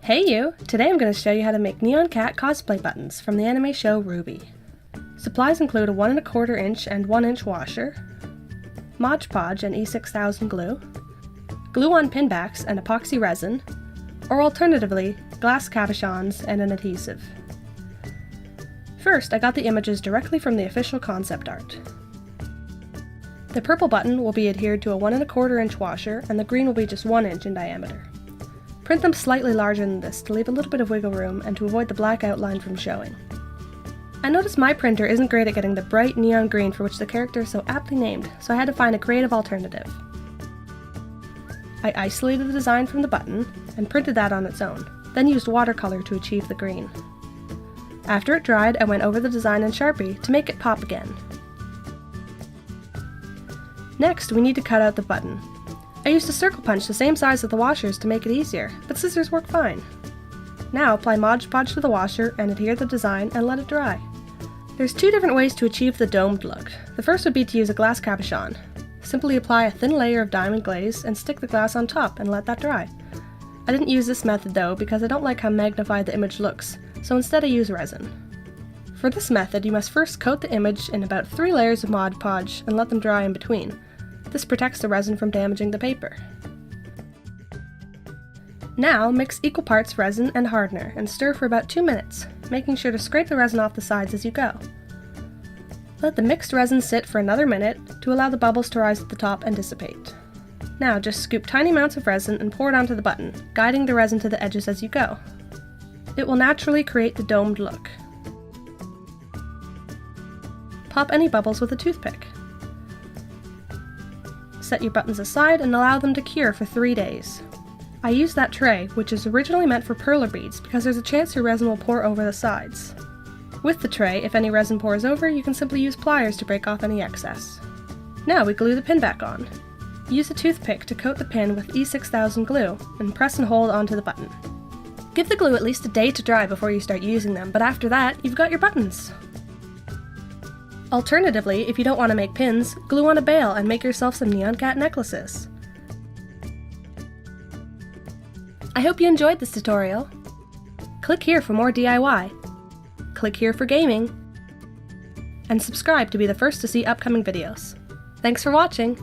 Hey you! Today I'm going to show you how to make Neon Katt cosplay buttons from the anime show RWBY. Supplies include a 1 1/4 inch and 1 inch washer, Mod Podge and E6000 glue, glue-on pinbacks and epoxy resin, or alternatively, glass cabochons and an adhesive. First, I got the images directly from the official concept art. The purple button will be adhered to a 1 1/4 inch washer, and the green will be just 1 inch in diameter. Print them slightly larger than this to leave a little bit of wiggle room and to avoid the black outline from showing. I noticed my printer isn't great at getting the bright neon green for which the character is so aptly named, so I had to find a creative alternative. I isolated the design from the button and printed that on its own, then used watercolor to achieve the green. After it dried, I went over the design in Sharpie to make it pop again. Next, we need to cut out the button. I used a circle punch the same size as the washers to make it easier, but scissors work fine. Now apply Mod Podge to the washer and adhere the design and let it dry. There's 2 different ways to achieve the domed look. The first would be to use a glass cabochon. Simply apply a thin layer of diamond glaze and stick the glass on top and let that dry. I didn't use this method though because I don't like how magnified the image looks, so instead I use resin. For this method, you must first coat the image in about 3 layers of Mod Podge and let them dry in between. This protects the resin from damaging the paper. Now, mix equal parts resin and hardener and stir for about 2 minutes, making sure to scrape the resin off the sides as you go. Let the mixed resin sit for another minute to allow the bubbles to rise at the top and dissipate. Now just scoop tiny amounts of resin and pour it onto the button, guiding the resin to the edges as you go. It will naturally create the domed look. Pop any bubbles with a toothpick. Set your buttons aside and allow them to cure for 3 days. I used that tray, which is originally meant for perler beads, because there's a chance your resin will pour over the sides. With the tray, if any resin pours over, you can simply use pliers to break off any excess. Now we glue the pin back on. Use a toothpick to coat the pin with E6000 glue, and press and hold onto the button. Give the glue at least a day to dry before you start using them, but after that, you've got your buttons! Alternatively, if you don't want to make pins, glue on a bail and make yourself some Neon Katt necklaces. I hope you enjoyed this tutorial. Click here for more DIY. Click here for gaming. And subscribe to be the first to see upcoming videos. Thanks for watching!